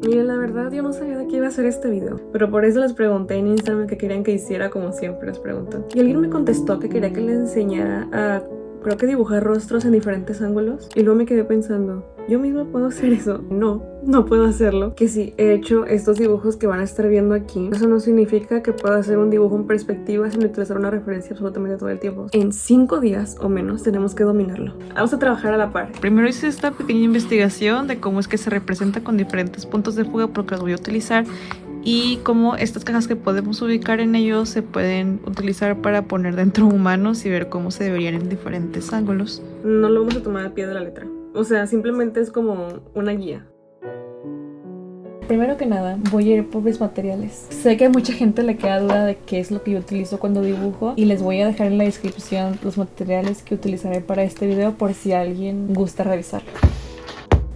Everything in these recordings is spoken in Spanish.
Miren, la verdad yo no sabía de qué iba a ser este video, pero por eso les pregunté en Instagram qué querían que hiciera, como siempre les pregunto. Y alguien me contestó que quería que les enseñara a, creo que dibujar rostros en diferentes ángulos. Y luego me quedé pensando, ¿yo misma puedo hacer eso? No puedo hacerlo. Que si he hecho estos dibujos que van a estar viendo aquí, eso no significa que pueda hacer un dibujo en perspectiva sin utilizar una referencia absolutamente todo el tiempo. En 5 días o menos tenemos que dominarlo. Vamos a trabajar a la par. Primero hice esta pequeña investigación de cómo es que se representa con diferentes puntos de fuga porque los voy a utilizar y cómo estas cajas que podemos ubicar en ellos se pueden utilizar para poner dentro humanos y ver cómo se deberían en diferentes ángulos. No lo vamos a tomar al pie de la letra. O sea, simplemente es como una guía. Primero que nada, voy a ir por mis materiales. Sé que a mucha gente le queda duda de qué es lo que yo utilizo cuando dibujo y les voy a dejar en la descripción los materiales que utilizaré para este video por si alguien gusta revisarlo.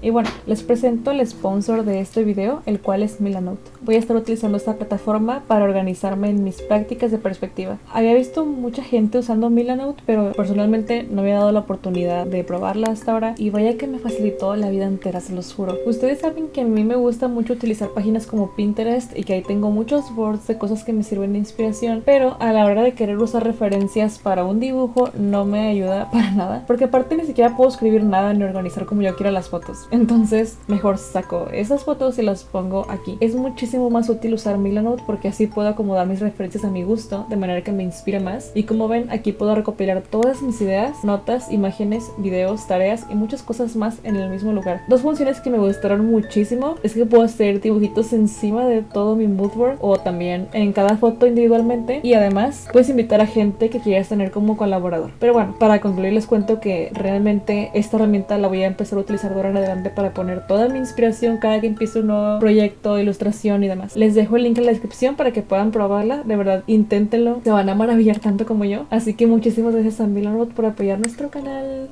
Y bueno, les presento el sponsor de este video, el cual es Milanote. Voy a estar utilizando esta plataforma para organizarme en mis prácticas de perspectiva. Había visto mucha gente usando Milanote, pero personalmente no había dado la oportunidad de probarla hasta ahora y vaya que me facilitó la vida entera, se los juro. Ustedes saben que a mí me gusta mucho utilizar páginas como Pinterest y que ahí tengo muchos boards de cosas que me sirven de inspiración, pero a la hora de querer usar referencias para un dibujo no me ayuda para nada, porque aparte ni siquiera puedo escribir nada ni organizar como yo quiera las fotos. Entonces mejor saco esas fotos y las pongo aquí. Es muchísimo más útil usar Milanote porque así puedo acomodar mis referencias a mi gusto de manera que me inspire más. Y como ven, aquí puedo recopilar todas mis ideas, notas, imágenes, videos, tareas y muchas cosas más en el mismo lugar. Dos funciones que me gustaron muchísimo es que puedo hacer dibujitos encima de todo mi moodboard o también en cada foto individualmente, y además puedes invitar a gente que quieras tener como colaborador. Pero bueno, para concluir les cuento que realmente esta herramienta la voy a empezar a utilizar de ahora en adelante para poner toda mi inspiración cada que empiece un nuevo proyecto, ilustración y demás. Les dejo el link en la descripción para que puedan probarla. De verdad, inténtenlo, se van a maravillar tanto como yo. Así que muchísimas gracias a Milanote por apoyar nuestro canal.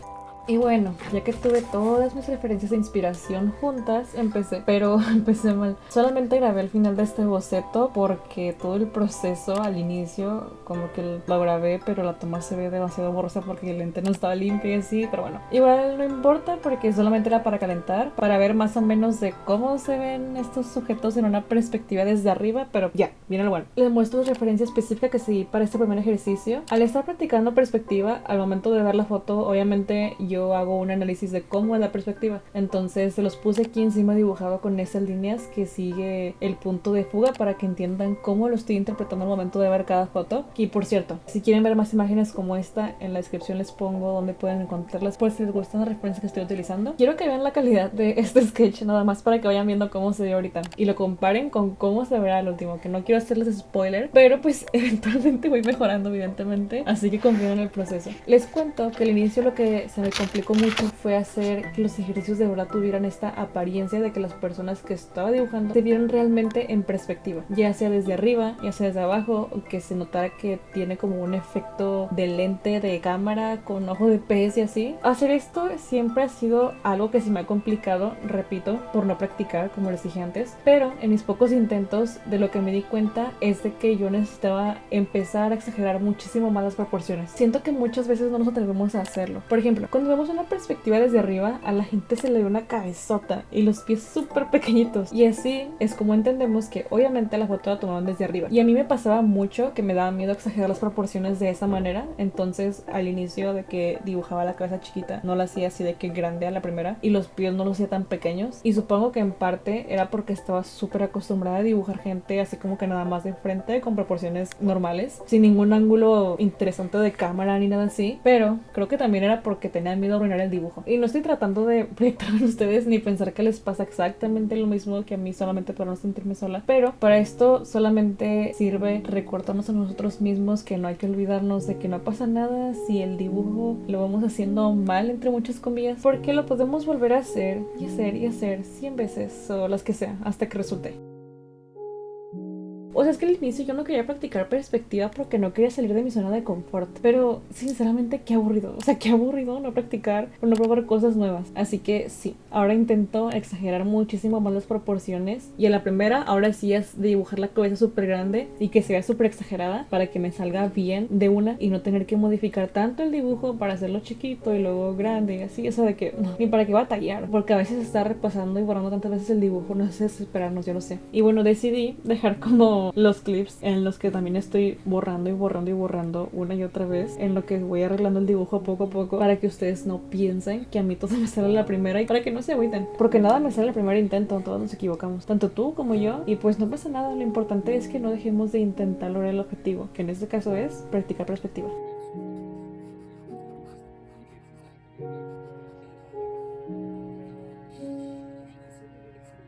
Y bueno, ya que tuve todas mis referencias de inspiración juntas, empecé mal. Solamente grabé el final de este boceto porque todo el proceso al inicio como que lo grabé, pero la toma se ve demasiado borrosa porque el lente no estaba limpio y así, pero bueno. Igual no importa porque solamente era para calentar, para ver más o menos de cómo se ven estos sujetos en una perspectiva desde arriba, pero ya, viene lo bueno. Les muestro la referencia específica que seguí para este primer ejercicio. Al estar practicando perspectiva, al momento de ver la foto, obviamente yo hago un análisis de cómo es la perspectiva. Entonces se los puse aquí encima dibujado con esas líneas que sigue el punto de fuga para que entiendan cómo lo estoy interpretando al momento de ver cada foto. Y por cierto, si quieren ver más imágenes como esta, en la descripción les pongo donde pueden encontrarlas por si les gustan las referencias que estoy utilizando. Quiero que vean la calidad de este sketch nada más para que vayan viendo cómo se ve ahorita y lo comparen con cómo se verá el último, que no quiero hacerles spoiler, pero pues eventualmente voy mejorando evidentemente, así que confío en el proceso. Les cuento que al inicio lo que se me complicó mucho fue hacer que los ejercicios de verdad tuvieran esta apariencia de que las personas que estaba dibujando se vieran realmente en perspectiva, ya sea desde arriba, ya sea desde abajo, o que se notara que tiene como un efecto de lente de cámara con ojo de pez y así. Hacer esto siempre ha sido algo que se me ha complicado, repito, por no practicar como les dije antes, pero en mis pocos intentos de lo que me di cuenta es de que yo necesitaba empezar a exagerar muchísimo más las proporciones. Siento que muchas veces no nos atrevemos a hacerlo. Por ejemplo, cuando vemos una perspectiva desde arriba, a la gente se le ve una cabezota y los pies súper pequeñitos, y así es como entendemos que obviamente la foto la tomaban desde arriba, y a mí me pasaba mucho que me daba miedo exagerar las proporciones de esa manera. Entonces al inicio de que dibujaba la cabeza chiquita no la hacía así de que grande a la primera y los pies no los hacía tan pequeños, y supongo que en parte era porque estaba súper acostumbrada a dibujar gente así como que nada más de frente con proporciones normales, sin ningún ángulo interesante de cámara ni nada así, pero creo que también era porque tenía miedo a arruinar el dibujo. Y no estoy tratando de proyectar en ustedes ni pensar que les pasa exactamente lo mismo que a mí, solamente para no sentirme sola, pero para esto solamente sirve recordarnos a nosotros mismos que no hay que olvidarnos de que no pasa nada si el dibujo lo vamos haciendo mal, entre muchas comillas, porque lo podemos volver a hacer y hacer y hacer 100 veces o las que sea hasta que resulte. O sea, es que al inicio yo no quería practicar perspectiva porque no quería salir de mi zona de confort. Pero sinceramente qué aburrido. O sea, qué aburrido no practicar o no probar cosas nuevas. Así que sí, ahora intento exagerar muchísimo más las proporciones. Y en la primera, ahora sí es dibujar la cabeza súper grande y que se vea súper exagerada para que me salga bien de una y no tener que modificar tanto el dibujo para hacerlo chiquito y luego grande y así. O sea, de que no, ni para qué batallar. Porque a veces estar repasando y borrando tantas veces el dibujo no hace desesperarnos, yo lo sé. Y bueno, decidí dejar como los clips en los que también estoy borrando y borrando y borrando una y otra vez, en lo que voy arreglando el dibujo poco a poco, para que ustedes no piensen que a mí todo me sale a la primera y para que no se agüiten, porque nada me sale al primer intento, todos nos equivocamos, tanto tú como yo, y pues no pasa nada. Lo importante es que no dejemos de intentar lograr el objetivo, que en este caso es practicar perspectiva.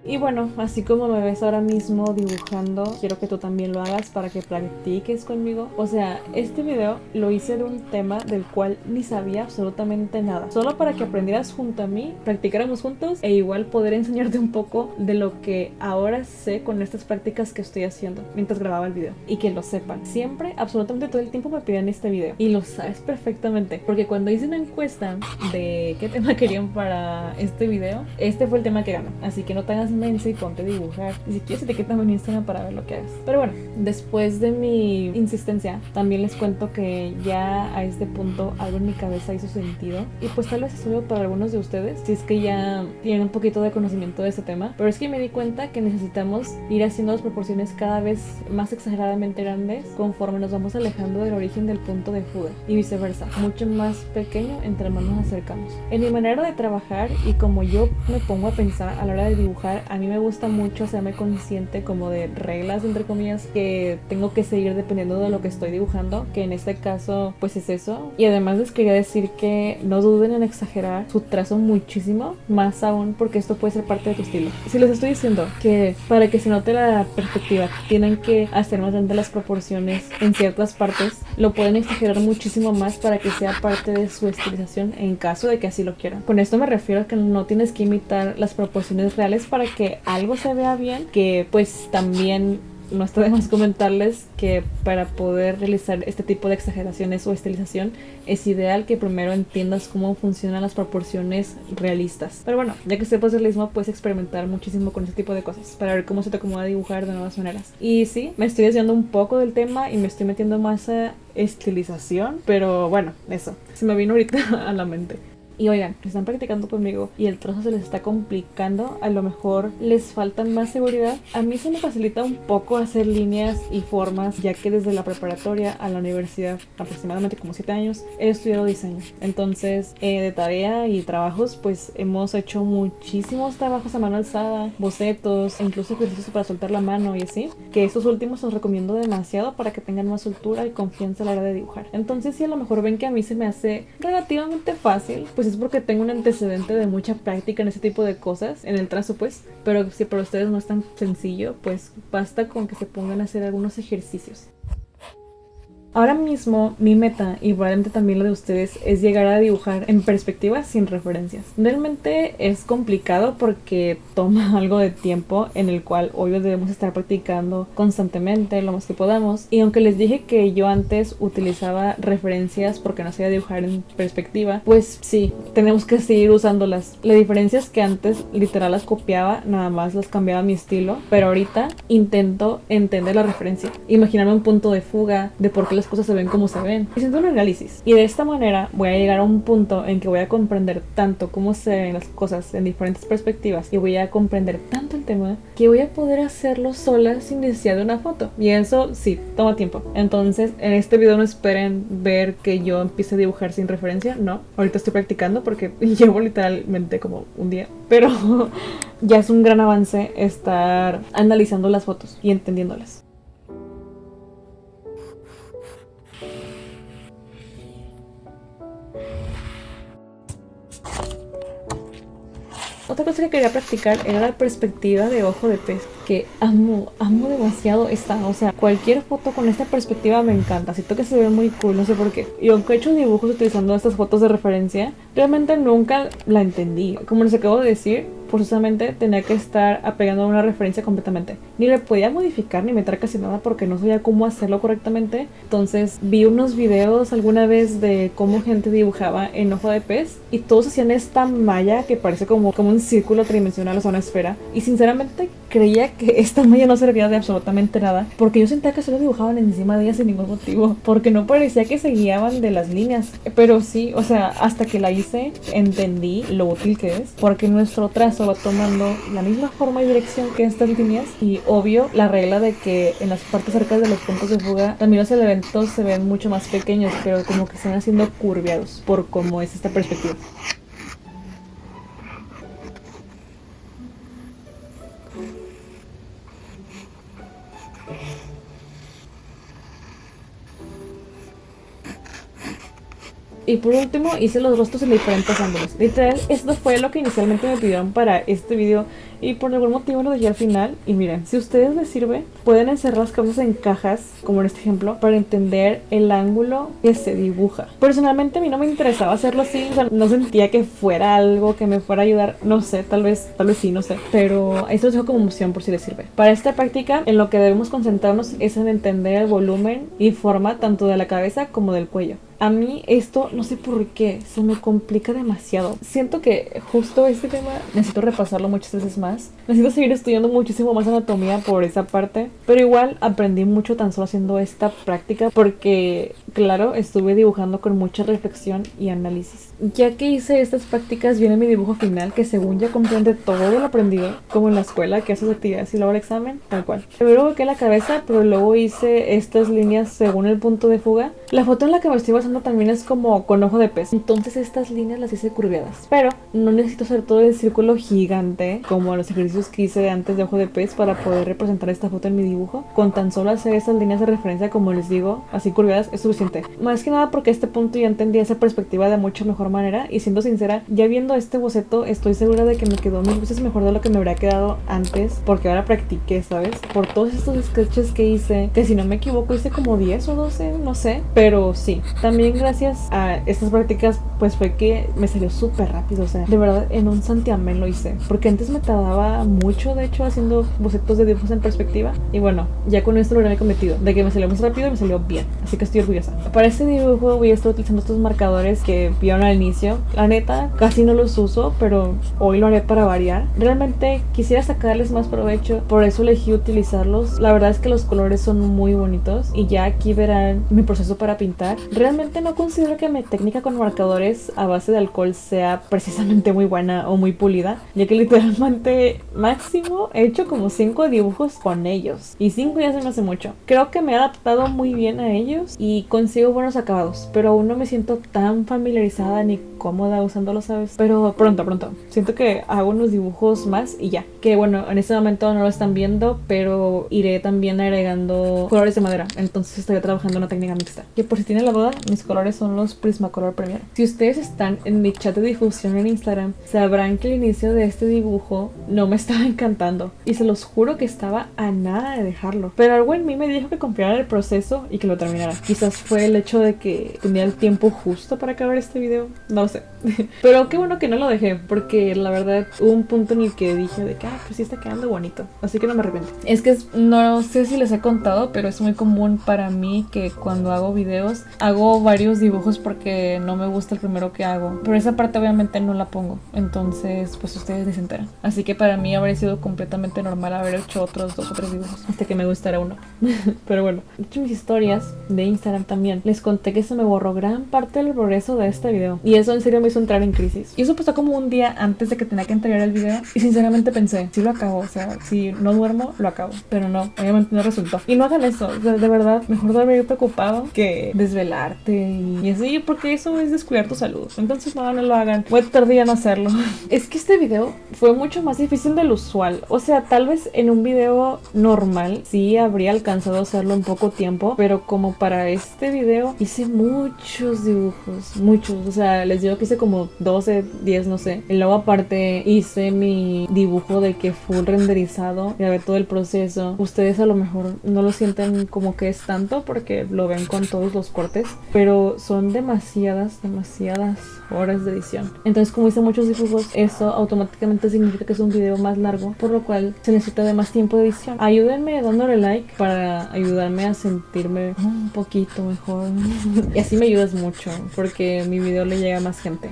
Y bueno, así como me ves ahora mismo dibujando, quiero que tú también lo hagas para que practiques conmigo. O sea, este video lo hice de un tema del cual ni sabía absolutamente nada, solo para que aprendieras junto a mí, practicáramos juntos e igual poder enseñarte un poco de lo que ahora sé con estas prácticas que estoy haciendo mientras grababa el video. Y que lo sepan, siempre, absolutamente todo el tiempo me piden este video y lo sabes perfectamente, porque cuando hice una encuesta de qué tema querían para este video, este fue el tema que ganó. Así que no te hagas mensa y ponte a dibujar. Y si quieres etiquétame en Instagram para ver lo que hagas. Pero bueno, después de mi insistencia, también les cuento que ya a este punto algo en mi cabeza hizo sentido. Y pues tal vez es obvio para algunos de ustedes, si es que ya tienen un poquito de conocimiento de este tema. Pero es que me di cuenta que necesitamos ir haciendo las proporciones cada vez más exageradamente grandes conforme nos vamos alejando del origen del punto de fuga. Y viceversa, mucho más pequeño entre más nos acercamos. En mi manera de trabajar y como yo me pongo a pensar a la hora de dibujar, a mí me gusta mucho hacerme consciente como de reglas, entre comillas, que tengo que seguir dependiendo de lo que estoy dibujando, que en este caso pues es eso. Y además les quería decir que no duden en exagerar su trazo muchísimo, más aún porque esto puede ser parte de tu estilo. Si les estoy diciendo que para que se note la perspectiva tienen que hacer más grandes las proporciones en ciertas partes, lo pueden exagerar muchísimo más para que sea parte de su estilización en caso de que así lo quieran. Con esto me refiero a que no tienes que imitar las proporciones reales para que algo se vea bien, que pues también no está de más comentarles que para poder realizar este tipo de exageraciones o estilización es ideal que primero entiendas cómo funcionan las proporciones realistas. Pero bueno, ya que sepas el realismo, puedes experimentar muchísimo con este tipo de cosas para ver cómo se te acomoda dibujar de nuevas maneras. Y sí, me estoy desviando un poco del tema y me estoy metiendo más a estilización, pero bueno, eso se me vino ahorita a la mente. Y oigan, están practicando conmigo y el trazo se les está complicando, a lo mejor les faltan más seguridad. A mí se me facilita un poco hacer líneas y formas, ya que desde la preparatoria a la universidad, aproximadamente como 7 años, he estudiado diseño. Entonces, de tarea y trabajos, pues hemos hecho muchísimos trabajos a mano alzada, bocetos, e incluso ejercicios para soltar la mano y así, que estos últimos los recomiendo demasiado para que tengan más soltura y confianza a la hora de dibujar. Entonces, si a lo mejor ven que a mí se me hace relativamente fácil, pues es porque tengo un antecedente de mucha práctica en ese tipo de cosas, en el trazo pues, pero si para ustedes no es tan sencillo, pues basta con que se pongan a hacer algunos ejercicios. Ahora mismo mi meta, y probablemente también la de ustedes, es llegar a dibujar en perspectiva sin referencias. Realmente es complicado porque toma algo de tiempo en el cual obvio debemos estar practicando constantemente lo más que podamos. Y aunque les dije que yo antes utilizaba referencias porque no sabía dibujar en perspectiva, pues sí, tenemos que seguir usándolas. La diferencia es que antes literal las copiaba, nada más las cambiaba a mi estilo, pero ahorita intento entender la referencia, imaginarme un punto de fuga, de por qué las cosas se ven como se ven, y haciendo un análisis. Y de esta manera voy a llegar a un punto en que voy a comprender tanto cómo se ven las cosas en diferentes perspectivas y voy a comprender tanto el tema que voy a poder hacerlo sola sin necesidad de una foto. Y eso sí, toma tiempo. Entonces en este video no esperen ver que yo empiece a dibujar sin referencia, no. Ahorita estoy practicando porque llevo literalmente como un día, pero ya es un gran avance estar analizando las fotos y entendiéndolas. Otra cosa que quería practicar era la perspectiva de ojo de pez. que amo demasiado esta. O sea, cualquier foto con esta perspectiva me encanta. Siento que se ve muy cool, no sé por qué. Y aunque he hecho dibujos utilizando estas fotos de referencia, realmente nunca la entendí. Como les acabo de decir, forzosamente tenía que estar apegando a una referencia completamente. Ni le podía modificar ni meter casi nada porque no sabía cómo hacerlo correctamente. Entonces vi unos videos alguna vez de cómo gente dibujaba en ojo de pez y todos hacían esta malla que parece como un círculo tridimensional, o sea, una esfera. Y sinceramente creía que esta malla no servía de absolutamente nada porque yo sentía que solo dibujaban encima de ella sin ningún motivo, porque no parecía que se guiaban de las líneas. Pero sí, o sea, hasta que la hice entendí lo útil que es, porque nuestro trazo va tomando la misma forma y dirección que estas líneas. Y obvio, la regla de que en las partes cercanas de los puntos de fuga también los elementos se ven mucho más pequeños, pero como que están haciendo curveados por cómo es esta perspectiva. Y por último hice los rostros en diferentes ángulos. Literal, esto fue lo que inicialmente me pidieron para este video y por algún motivo lo dejé al final. Y miren, si a ustedes les sirve, pueden encerrar las cabezas en cajas, como en este ejemplo, para entender el ángulo que se dibuja. Personalmente a mí no me interesaba hacerlo así, o sea, no sentía que fuera algo que me fuera a ayudar, no sé, tal vez sí, no sé, pero esto lo dejo como opción por si les sirve. Para esta práctica, en lo que debemos concentrarnos es en entender el volumen y forma tanto de la cabeza como del cuello. A mí esto, no sé por qué, se me complica demasiado. Siento que justo este tema necesito repasarlo muchas veces más. Necesito seguir estudiando muchísimo más anatomía por esa parte. Pero igual aprendí mucho tan solo haciendo esta práctica porque, claro, estuve dibujando con mucha reflexión y análisis. Ya que hice estas prácticas, viene mi dibujo final que según ya comprende todo lo aprendido, como en la escuela que haces actividades y luego el examen, tal cual. Primero busqué la cabeza, pero luego hice estas líneas según el punto de fuga. La foto en la que me estoy basando también es como con ojo de pez, entonces estas líneas las hice curveadas, pero no necesito hacer todo el círculo gigante como los ejercicios que hice antes de ojo de pez para poder representar esta foto en mi dibujo. Con tan solo hacer esas líneas de referencia, como les digo, así curveadas, es suficiente. Más que nada porque a este punto ya entendí esa perspectiva de mucho mejor manera, y siendo sincera, ya viendo este boceto estoy segura de que me quedó mil veces mejor de lo que me habría quedado antes, porque ahora practiqué, ¿sabes? Por todos estos sketches que hice, que si no me equivoco hice como 10 o 12, no sé, pero sí, también gracias a estas prácticas pues fue que me salió súper rápido, o sea, de verdad en un santiamén lo hice, porque antes me tardaba mucho de hecho haciendo bocetos de dibujos en perspectiva, y bueno, ya con esto logré mi cometido, de que me salió más rápido y me salió bien, así que estoy orgullosa. Para este dibujo voy a estar utilizando estos marcadores que vieron al inicio. La neta, casi no los uso, pero hoy lo haré para variar. Realmente quisiera sacarles más provecho, por eso elegí utilizarlos. La verdad es que los colores son muy bonitos y ya aquí verán mi proceso para pintar. Realmente no considero que mi técnica con marcadores a base de alcohol sea precisamente muy buena o muy pulida, ya que literalmente máximo he hecho como 5 dibujos con ellos, y 5 ya se me hace mucho. Creo que me he adaptado muy bien a ellos y consigo buenos acabados, pero aún no me siento tan familiarizada ni cómoda usándolos, ¿sabes? Pero pronto. Siento que hago unos dibujos más y ya. Que bueno, en este momento no lo están viendo, pero iré también agregando colores de madera. Entonces estoy trabajando una técnica mixta. Que por si tienen la duda, mis colores son los Prismacolor Premier. Si ustedes están en mi chat de difusión en Instagram, sabrán que el inicio de este dibujo no me estaba encantando. Y se los juro que estaba a nada de dejarlo. Pero algo en mí me dijo que confiara en el proceso y que lo terminara. Quizás fue el hecho de que tenía el tiempo justo para acabar este video. No lo sé. Pero qué bueno que no lo dejé, porque la verdad hubo un punto en el que dije de que pues sí está quedando bonito, así que no me arrepiento. Es que no sé si les he contado, pero es muy común para mí que cuando hago videos hago varios dibujos porque no me gusta el primero que hago, pero esa parte obviamente no la pongo, entonces pues ustedes ni se enteran. Así que para mí habría sido completamente normal haber hecho otros 2 o 3 dibujos hasta que me gustara uno. Pero bueno, de hecho mis historias de Instagram también les conté que se me borró gran parte del progreso de este video, y eso en serio me hizo entrar en crisis. Y eso pasó como un día antes de que tenía que entregar el video, y sinceramente pensé, si lo acabo, o sea, si no duermo, lo acabo. Pero no, obviamente no resultó. Y no hagan eso, de verdad, mejor dormir preocupado que desvelarte y así, porque eso es descuidar tu salud. Entonces no lo hagan. Voy a tardar en hacerlo. Es que este video fue mucho más difícil del usual. O sea, tal vez en un video normal sí habría alcanzado a hacerlo en poco tiempo, pero como para este video hice muchos dibujos, muchos. O sea, les digo que hice como 12, 10, no sé. Y luego aparte hice mi dibujo de que full renderizado, grabé todo el proceso. Ustedes a lo mejor no lo sienten como que es tanto porque lo ven con todos los cortes, pero son demasiadas horas de edición. Entonces, como hice muchos dibujos, eso automáticamente significa que es un video más largo, por lo cual se necesita de más tiempo de edición. Ayúdenme dándole like para ayudarme a sentirme un poquito mejor. Y así me ayudas mucho porque mi video le llega a más gente.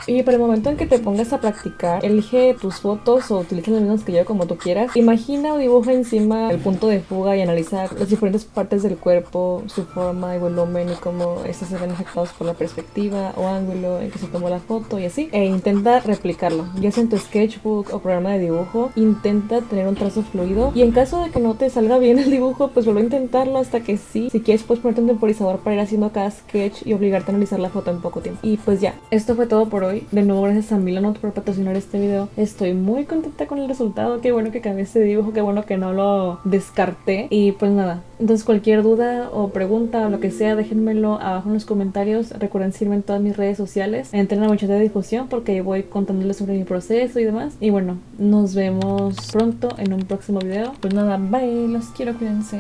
Y para el momento en que te pongas a practicar, elige tus fotos o utiliza las mismas que yo como tú quieras. Imagina o dibuja encima el punto de fuga y analiza las diferentes partes del cuerpo, su forma y volumen y cómo estos se ven afectados por la perspectiva o ángulo en que se tomó la foto y así. E intenta replicarlo, ya sea en tu sketchbook o programa de dibujo. Intenta tener un trazo fluido y en caso de que no te salga bien el dibujo, pues vuelve a intentarlo hasta que sí. Si quieres, puedes ponerte un temporizador para ir haciendo cada sketch y obligarte a analizar la foto en poco tiempo. Y pues ya, esto fue todo por hoy. De nuevo, gracias a Milanote por patrocinar este video. Estoy muy contenta con el resultado. Qué bueno que acabé este dibujo, qué bueno que no lo descarté. Y pues nada, entonces cualquier duda o pregunta o lo que sea, déjenmelo abajo en los comentarios. Recuerden seguirme en todas mis redes sociales. Entren a mi chat de difusión porque ahí voy contándoles sobre mi proceso y demás. Y bueno, nos vemos pronto en un próximo video. Pues nada, bye, los quiero, cuídense.